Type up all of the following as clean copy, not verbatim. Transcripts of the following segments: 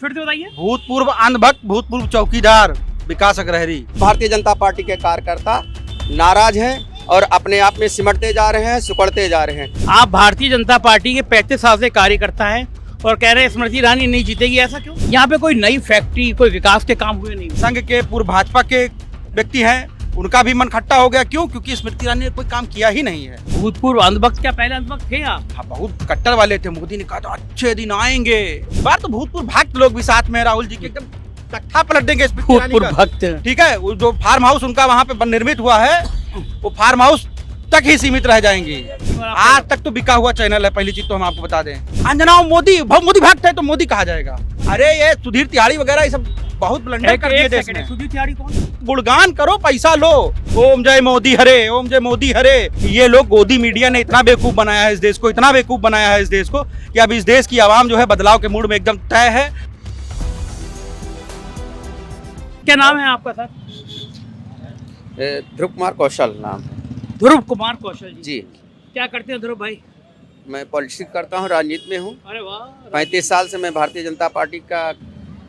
फिर से बताइए। भूतपूर्व अंधभक्त, भूतपूर्व चौकीदार विकास अग्रहरी। भारतीय जनता पार्टी के कार्यकर्ता नाराज हैं और अपने आप में सिमटते जा रहे हैं, सिकुड़ते जा रहे हैं। आप भारतीय जनता पार्टी के 35 साल से कार्यकर्ता हैं और कह रहे हैं स्मृति ईरानी नहीं जीतेगी, ऐसा क्यों? यहाँ पे कोई नई फैक्ट्री, कोई विकास के काम हुए नहीं। संघ के पूर्व भाजपा के व्यक्ति हैं, उनका भी मन खट्टा हो गया। क्यों? क्योंकि स्मृति ईरानी ने कोई काम किया ही नहीं है। भूतपूर्व अंधभक्त, क्या पहले अंधभक्त थे आप? हाँ, बहुत कट्टर वाले थे। मोदी ने कहा था अच्छे दिन आएंगे। इस बार तो भूतपूर्व भक्त लोग भी साथ में, राहुल जी के एकदम तख्ता पलट देंगे स्मृति ईरानी भूतपूर्व का। भक्त, ठीक है, वो जो फार्म हाउस उनका वहाँ पे निर्मित हुआ है, वो फार्म हाउस तक ही सीमित रह जाएंगी। आज तक तो बिका हुआ चैनल है। पहली चीज तो हम आपको बता दें, अंजना मोदी भक्त है तो मोदी कहा जाएगा। अरे ये सुधीर तिवारी वगैरह ये सब बहुत ब्लंडर कर दिए देश में। सुधीर तिवारी कौन? गुणगान करो, पैसा लो। ओम जय मोदी हरे, ओम जय मोदी हरे। ये लोग गोदी मीडिया ने इतना बेवकूफ बनाया है इस देश को, इतना बेवकूफ बनाया है इस देश को कि अब इस देश की आवाम जो है बदलाव के मूड में एकदम तय है। क्या नाम है आपका सर? ध्रुव कुमार कौशल नाम है। ध्रुव कुमार कौशल जी। जी, क्या करते हैं ध्रुव भाई? मैं पॉलिटिक्स करता हूँ, राजनीति में हूँ। अरे वाह। 35 साल से मैं भारतीय जनता पार्टी का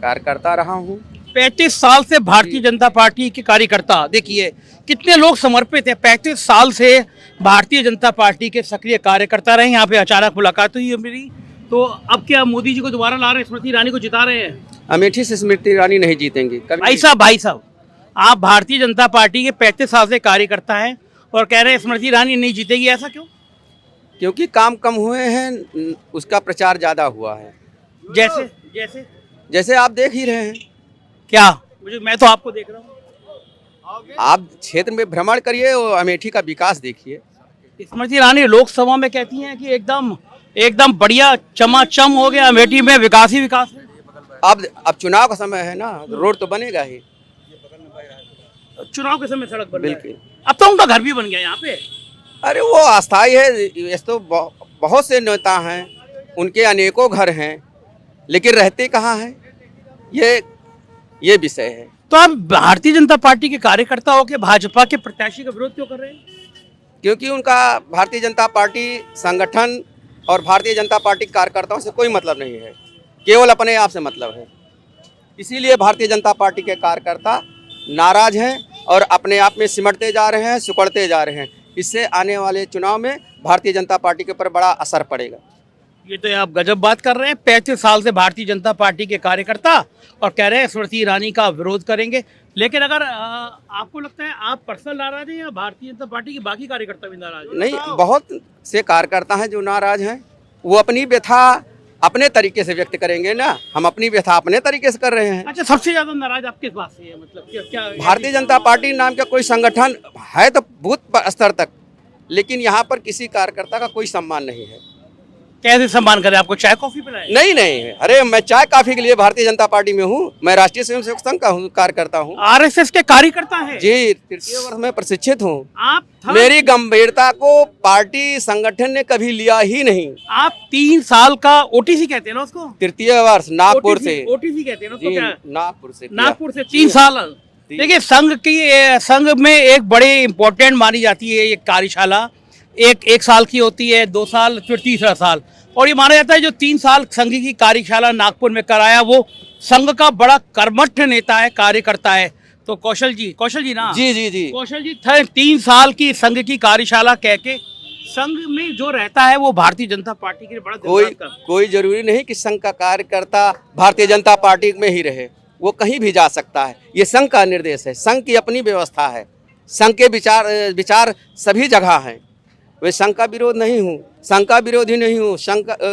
कार्यकर्ता रहा हूँ। 35 साल से भारतीय जनता पार्टी के कार्यकर्ता। देखिए कितने लोग समर्पित हैं। 35 साल से भारतीय जनता पार्टी के सक्रिय कार्यकर्ता रहे। यहाँ पे अचानक मुलाकात हुई है मेरी, तो अब क्या मोदी जी को दोबारा ला रहे हैं, स्मृति ईरानी को जिता रहे हैं? अमेठी से स्मृति ईरानी नहीं जीतेंगी कभी। भाई साहब, आप भारतीय जनता पार्टी के 35 साल से कार्यकर्ता हैं और कह रहे हैं स्मृति ईरानी नहीं जीतेगी, ऐसा क्यों? क्योंकि काम कम हुए हैं, उसका प्रचार ज्यादा हुआ है। जैसे जैसे जैसे आप देख ही रहे हैं। क्या? मैं तो आपको देख रहा हूँ। आप क्षेत्र में भ्रमण करिए और अमेठी का विकास देखिए। स्मृति ईरानी लोकसभा में कहती हैं कि एकदम बढ़िया चमाचम हो गया, अमेठी में विकास ही विकास है। अब चुनाव का समय है ना, रोड तो बनेगा ही। चुनाव के समय सड़क बन रहा है। बिल्कुल। अब तो उनका घर भी बन गया यहाँ पे। अरे वो अस्थाई है। ये तो बहुत से नेता हैं, उनके अनेकों घर हैं, लेकिन रहते कहाँ हैं, ये विषय है। तो आप भारतीय जनता पार्टी के कार्यकर्ता होकर भाजपा के प्रत्याशी का विरोध क्यों कर रहे हैं? क्योंकि उनका भारतीय जनता पार्टी संगठन और भारतीय जनता पार्टी कार्यकर्ताओं से कोई मतलब नहीं है, केवल अपने आप से मतलब है। इसीलिए भारतीय जनता पार्टी के कार्यकर्ता नाराज हैं और अपने आप में सिमटते जा रहे हैं, सिकुड़ते जा रहे हैं। इससे आने वाले चुनाव में भारतीय जनता पार्टी के ऊपर बड़ा असर पड़ेगा। ये तो आप गजब बात कर रहे हैं। 35 साल से भारतीय जनता पार्टी के कार्यकर्ता और कह रहे हैं स्मृति ईरानी का विरोध करेंगे। लेकिन अगर आपको लगता है आप पर्सनल नाराज हैं या भारतीय जनता पार्टी के बाकी कार्यकर्ता भी नाराज हैं? नहीं, बहुत से कार्यकर्ता हैं जो नाराज हैं। वो अपनी व्यथा अपने तरीके से व्यक्त करेंगे ना, हम अपनी व्यथा अपने तरीके से कर रहे हैं। अच्छा, सबसे ज्यादा नाराज आप किस बात से है? मतलब क्या भारतीय जनता पार्टी नाम का कोई संगठन है तो बूथ स्तर तक, लेकिन यहाँ पर किसी कार्यकर्ता का कोई सम्मान नहीं है। कैसे सम्मान करें? आपको चाय कॉफी पिलाएं? नहीं, अरे मैं चाय काफी के लिए भारतीय जनता पार्टी में हूँ। मैं राष्ट्रीय स्वयंसेवक संघ का कार्यकर्ता हूँ। आरएसएस के कार्यकर्ता हैं? जी, तृतीय वर्ष में प्रशिक्षित हूँ। आप मेरी गंभीरता को पार्टी संगठन ने कभी लिया ही नहीं। आप 3 साल का ओटीसी कहते हैं ना उसको? तृतीय वर्ष नागपुर से। ओटीसी कहते हैं ना उसको? क्या? नागपुर से 3 साल। देखिए संघ में एक बड़े इम्पोर्टेंट मानी जाती है ये कार्यशाला। एक साल की होती है, 2 साल, फिर तीसरा साल। और ये माना जाता है जो 3 साल संघ की कार्यशाला नागपुर में कराया वो संघ का बड़ा कर्मठ नेता है, कार्यकर्ता है। तो कौशल जी ना? जी। कौशल जी 3 साल की संघ की कार्यशाला कह के संघ में जो रहता है वो भारतीय जनता पार्टी के लिए बड़ा कोई जरूरी नहीं कि संघ का कार्यकर्ता भारतीय जनता पार्टी में ही रहे। वो कहीं भी जा सकता है। ये संघ का निर्देश है, संघ की अपनी व्यवस्था है। संघ के विचार सभी जगह हैं। वे संघ का विरोध नहीं हूँ, संघ का विरोधी नहीं हूँ,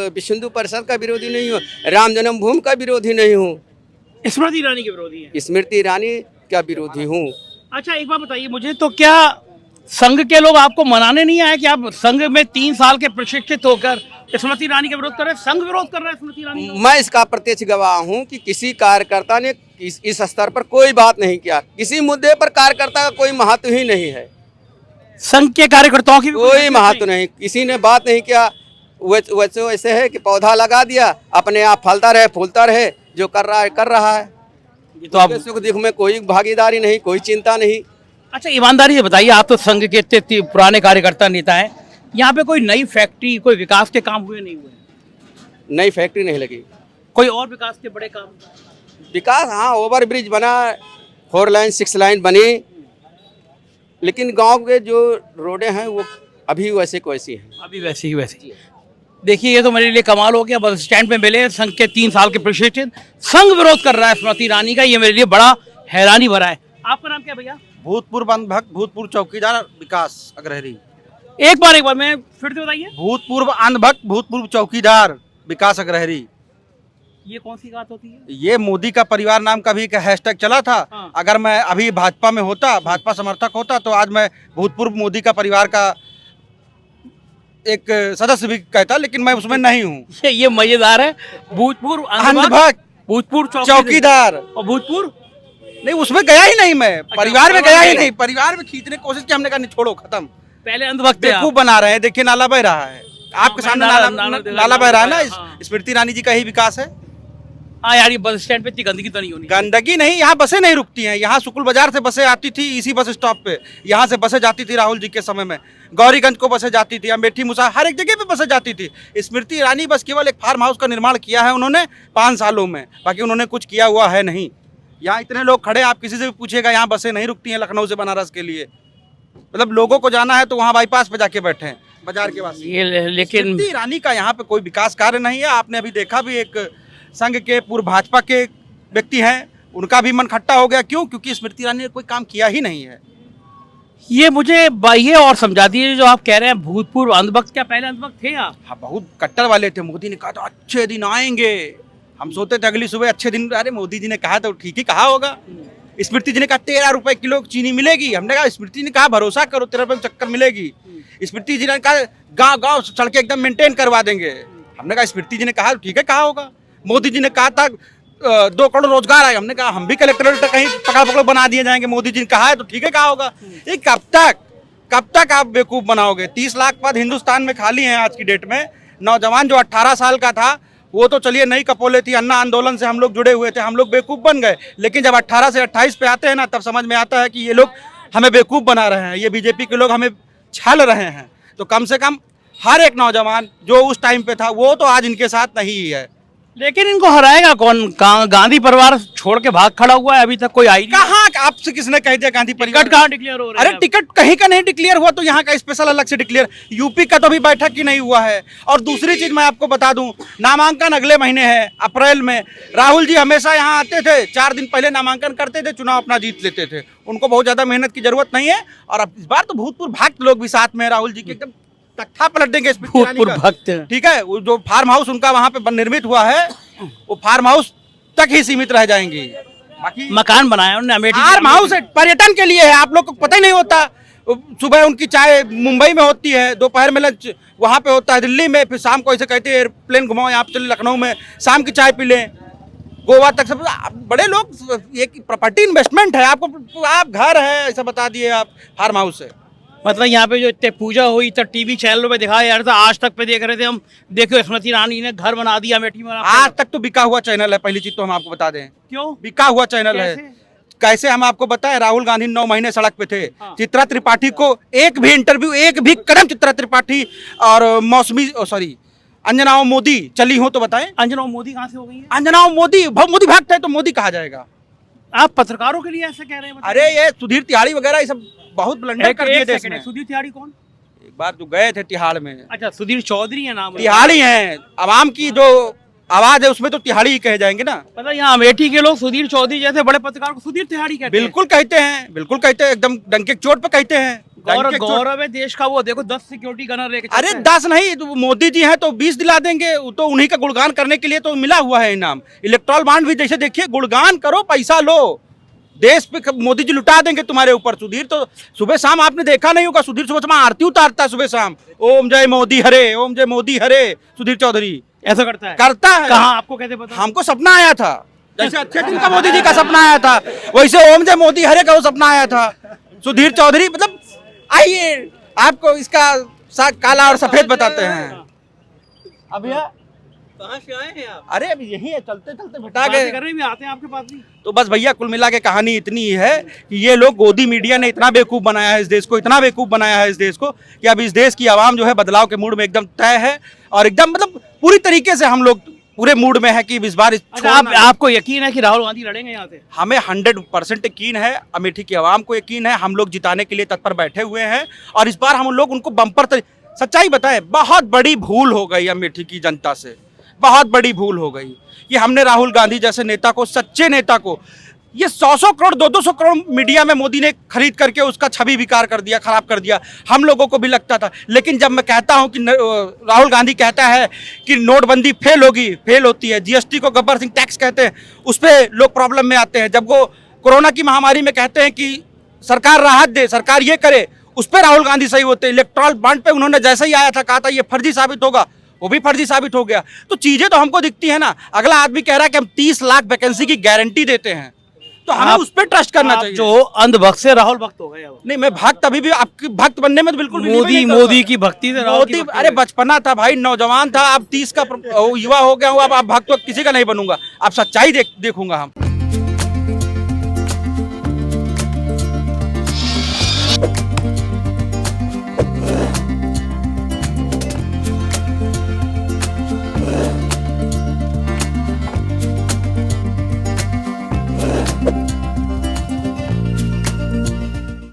विश्व हिंदू परिषद का विरोधी नहीं हूँ, राम जन्मभूमि का विरोधी नहीं हूँ। स्मृति ईरानी के विरोधी है? स्मृति ईरानी का विरोधी हूँ। अच्छा, एक बात बताइए मुझे, तो क्या संघ के लोग आपको मनाने नहीं आए कि आप संघ में 3 साल के प्रशिक्षित होकर स्मृति ईरानी का विरोध कर रहे हैं? संघ विरोध कर रहा है स्मृति ईरानी का? मैं इसका प्रत्यक्ष गवाह हूँ कि किसी कार्यकर्ता ने इस स्तर पर कोई बात नहीं किया। किसी मुद्दे पर कार्यकर्ता का कोई महत्व ही नहीं है। संघ के कार्यकर्ताओं की कोई महत्व नहीं, किसी ने बात नहीं किया। वैसे है कि पौधा लगा दिया, अपने आप फलता रहे, फूलता रहे, जो कर रहा है। तो आप सुख दुख में कोई भागीदारी नहीं, कोई चिंता नहीं। अच्छा, ईमानदारी से बताइए, आप तो संघ के इतने पुराने कार्यकर्ता नेता हैं, यहाँ पे कोई नई फैक्ट्री, कोई विकास के काम हुए नहीं हुए? नई फैक्ट्री नहीं लगी। कोई और विकास के बड़े काम? विकास, हाँ, ओवर ब्रिज बना, 4 लाइन 6 लाइन बनी, लेकिन गांव के जो रोडें हैं वो अभी वैसे को वैसी हैं। अभी वैसे ही वैसे। देखिए, ये तो मेरे लिए कमाल हो गया। बस स्टैंड पे मिले संघ के 3 साल के प्रेसिडेंट, संघ विरोध कर रहा है स्मृति ईरानी का। ये मेरे लिए बड़ा हैरानी भरा है। आपका नाम क्या है भैया? भूतपूर्व अंधभक्त, भूतपूर्व चौकीदार विकास अग्रहरी। एक बार मैं फिर से बताइए। भूतपूर्व अंधभक्त, भूतपूर्व चौकीदार विकास अग्रहरी। ये कौन सी बात होती है? ये मोदी का परिवार नाम का भी एक हैशटैग चला था। हाँ। अगर मैं अभी भाजपा में होता, भाजपा समर्थक होता, तो आज मैं भूतपूर्व मोदी का परिवार का एक सदस्य भी कहता, लेकिन मैं उसमें नहीं हूँ। ये मजेदार है। भूतपूर्व अंधभक्त, भूतपूर्व चौकीदार और भूतपूर्व नहीं, उसमें गया ही नहीं मैं। परिवार में गया ही नहीं। परिवार में खींचने की कोशिश की, हमने कहा नहीं, छोड़ो, खत्म। पहले अंधभक्त थे आप। बेवकूफ बना रहे हैं। देखिए, नाला बह रहा है आपके सामने, नाला बह रहा है ना। हाँ। स्मृति ईरानी जी का ही विकास है। हाँ यार, ये बस स्टैंड पे इतनी गंदगी तो नहीं होनी। गंदगी नहीं, यहाँ बसें नहीं रुकती हैं। यहाँ शुक्ल बाजार से बसें आती थी, इसी बस स्टॉप पे। यहाँ से बसें जाती थी राहुल जी के समय में, गौरीगंज को बसें जाती थी, अमेठी मुसा, हर एक जगह पे बसें जाती थी। स्मृति ईरानी बस केवल एक फार्म हाउस का निर्माण किया है उन्होंने 5 सालों में, बाकी उन्होंने कुछ किया हुआ है नहीं। यहाँ इतने लोग खड़े, आप किसी से भी पूछिएगा, यहाँ बसें नहीं रुकती हैं लखनऊ से बनारस के लिए। मतलब लोगों को जाना है तो वहाँ बाईपास पे जाके बैठे हैं बाजार के पास। लेकिन स्मृति ईरानी का यहाँ पे कोई विकास कार्य नहीं है। आपने अभी देखा भी, एक संघ के पूर्व भाजपा के व्यक्ति हैं, उनका भी मन खट्टा हो गया। क्यों? क्योंकि स्मृति ईरानी ने कोई काम किया ही नहीं है। ये मुझे ये और समझा दीजिए, जो आप कह रहे हैं भूतपूर्व अंधभक्त, क्या पहले अंधभक्त थे आप? हाँ, बहुत कट्टर वाले थे। मोदी ने कहा था अच्छे दिन आएंगे, हम सोते थे अगली सुबह अच्छे दिन। अरे मोदी जी ने कहा तो ठीक ही कहा होगा। स्मृति जी ने कहा 13 रुपए किलो चीनी मिलेगी, हमने कहा स्मृति जी ने कहा भरोसा करो 13 रुपए में चक्कर मिलेगी। स्मृति जी ने कहा गांव गांव सड़कें एकदम मेंटेन करवा देंगे, हमने कहा स्मृति जी ने कहा ठीक है कहा होगा। मोदी जी ने कहा था 2 करोड़ रोजगार आए, हमने कहा हम भी कलेक्टरेट कहीं पकड़ पकड़ बना दिए जाएंगे, मोदी जी ने कहा है तो ठीक है कहा होगा। ये कब तक आप बेवकूफ बनाओगे? 30 लाख पद हिंदुस्तान में खाली हैं आज की डेट में। नौजवान जो 18 साल का था वो तो चलिए नई कपोले थी, अन्ना आंदोलन से हम लोग जुड़े हुए थे, हम लोग बेवकूफ बन गए। लेकिन जब 18 से 28 पे आते हैं ना, तब समझ में आता है कि ये लोग हमें बेवकूफ बना रहे हैं, ये बीजेपी के लोग हमें छल रहे हैं। तो कम से कम हर एक नौजवान जो उस टाइम पे था वो तो आज इनके साथ नहीं है। लेकिन इनको हराएगा कौन? गांधी परिवार छोड़ के भाग खड़ा हुआ है, अभी तक कोई आई नहीं। कहाँ आपसे किसने कह दिया गांधी परिवार? टिकट कहाँ डिक्लेयर हो रहा है? अरे टिकट कहीं का नहीं डिक्लेयर हुआ, तो यहाँ का स्पेशल अलग से डिक्लेयर। यूपी का तो अभी बैठक ही नहीं हुआ है। और दूसरी चीज मैं आपको बता दूं, नामांकन अगले महीने है, अप्रैल में। राहुल जी हमेशा यहाँ आते थे, 4 दिन पहले नामांकन करते थे, चुनाव अपना जीत लेते थे। उनको बहुत ज्यादा मेहनत की जरूरत नहीं है। और अब इस बार तो भूतपूर्व भक्त लोग भी साथ में, राहुल जी के एकदम तख्ता पलट देंगे स्मृति ईरानी का। भूतपूर्व भक्त, ठीक है, वो जो फार्म हाउस उनका वहाँ पे निर्मित हुआ है, वो फार्म हाउस तक ही सीमित रह जाएंगी। बाकी मकान बनाया उन्होंने अमेठी। फार्म हाउस पर्यटन के लिए है, आप लोग को पता ही नहीं होता। सुबह उनकी चाय मुंबई में होती है, दोपहर में लंच वहाँ पे होता है दिल्ली में, फिर शाम को ऐसे कहते हैं एयरप्लेन घुमाओ यहाँ पे चले लखनऊ में, शाम की चाय पी लें, गोवा तक। सब बड़े लोग, एक प्रॉपर्टी इन्वेस्टमेंट है। आपको आप घर है ऐसा बता दिए, आप फार्म हाउस है। मतलब यहाँ पे जो इतने पूजा हुई, तो टीवी चैनलों पे दिखाया जा रहा था, आज तक पे देख रहे थे हम। देखो स्मृति ईरानी ने घर बना दिया अमेठी में। आज तक तो बिका हुआ चैनल है, पहली चीज तो हम आपको बता दें। क्यों बिका हुआ चैनल है? कैसे हम आपको बताएं, राहुल गांधी 9 महीने सड़क पे थे। हाँ। चित्रा त्रिपाठी को एक भी इंटरव्यू, एक भी कदम चित्रा त्रिपाठी और अंजनाओं मोदी चली हो तो बताएं। अंजनाओं मोदी कहाँ से हो गई है? अंजनाओं मोदी भक्त है तो मोदी कहा जाएगा? आप पत्रकारों के लिए ऐसे कह रहे हैं? अरे ये सुधीर तिहाड़ी वगैरह ये सब बहुत ब्लंडर कर दिए देश में। सुधीर तिहाड़ी कौन? एक बार जो गए थे तिहाड़ में। अच्छा, सुधीर चौधरी है नाम। तिहाड़ी हैं, आवाम की जो आवाज है उसमें तो तिहाड़ी ही कहे जाएंगे ना। मतलब यहाँ अमेठी के लोग सुधीर चौधरी जैसे बड़े पत्रकार को सुधीर तिहाड़ी कहते हैं। बिल्कुल कहते हैं, बिल्कुल कहते हैं, एकदम डंके चोट पे कहते हैं। गौरव है देश का। वो देखो 10 सिक्योरिटी गनर लेके। अरे 10 नहीं, तो मोदी जी हैं तो 20 दिला देंगे। तो उन्हीं का गुणगान करने के लिए तो मिला हुआ है इनाम। इलेक्ट्रॉल बॉन्ड भी जैसे देखिए, गुणगान करो पैसा लो, देश पे मोदी जी लुटा देंगे तुम्हारे ऊपर। सुधीर तो सुबह शाम आपने देखा नहीं होगा, सुधीर सुबह शाम आरती उतारता है सुबह शाम, ओम जय मोदी हरे, ओम जय मोदी हरे। सुधीर चौधरी ऐसा करता है? करता है। कहाँ? आपको कैसे पता? हमको सपना आया था, जैसे अच्छे दिन का मोदी जी का सपना आया था, वैसे ओम जय मोदी हरे का वो सपना आया था। सुधीर चौधरी मतलब, आइए आपको इसका काला और सफेद बताते हैं। अब यह कहाँ से आए हैं आप? अरे अभी यही है, चलते चलते भेटा गए। आते हैं आपके पास भी। तो बस भैया कुल मिला के कहानी इतनी ही है कि ये लोग, गोदी मीडिया ने इतना बेवकूफ बनाया है इस देश को, इतना बेवकूफ बनाया है इस देश को कि अब इस देश की आवाम जो है बदलाव के मूड में एकदम तय है। और एकदम मतलब पूरी तरीके से हम लोग पूरे मूड में है कि इस बार अच्छा, आपको यकीन है कि राहुल गांधी लड़ेंगे यहाँ से? हमें 100% यकीन है, अमेठी की आवाम को यकीन है, हम लोग जिताने के लिए तत्पर बैठे हुए हैं और इस बार हम लोग उनको बम्पर सच्चाई बताएं, बहुत बड़ी भूल हो गई अमेठी की जनता से, बहुत बड़ी भूल हो गई कि हमने राहुल गांधी जैसे नेता को, सच्चे नेता को, ये 100 करोड़ 200 करोड़ मीडिया में मोदी ने खरीद करके उसका छवि विकार कर दिया, खराब कर दिया। हम लोगों को भी लगता था, लेकिन जब मैं कहता हूं कि राहुल गांधी कहता है कि नोटबंदी फेल होगी, फेल होती है, जीएसटी को गब्बर सिंह टैक्स कहते हैं, उस पर लोग प्रॉब्लम में आते हैं। जब वो कोरोना की महामारी में कहते हैं कि सरकार राहत दे, सरकार ये करे, उस पर राहुल गांधी सही होते हैं। इलेक्ट्रॉल बॉन्ड पे उन्होंने जैसे ही आया था कहा था ये फर्जी साबित होगा, वो भी फर्जी साबित हो गया। तो चीजें तो हमको दिखती है ना। अगला आदमी कह रहा है कि हम 30 लाख वैकेंसी की गारंटी देते हैं, तो हमें उस पर ट्रस्ट करना चाहिए। जो अंधभक्त से राहुल भक्त हो गए। नहीं, मैं भक्त अभी भी, आपकी भक्त बनने में तो बिल्कुल भी मोदी की भक्ति से राहुल की भक्ति। अरे बचपना था भाई, नौजवान था, अब 30 का युवा हो गया हूँ, अब भक्त किसी का नहीं बनूंगा, अब सच्चाई देखूंगा हम।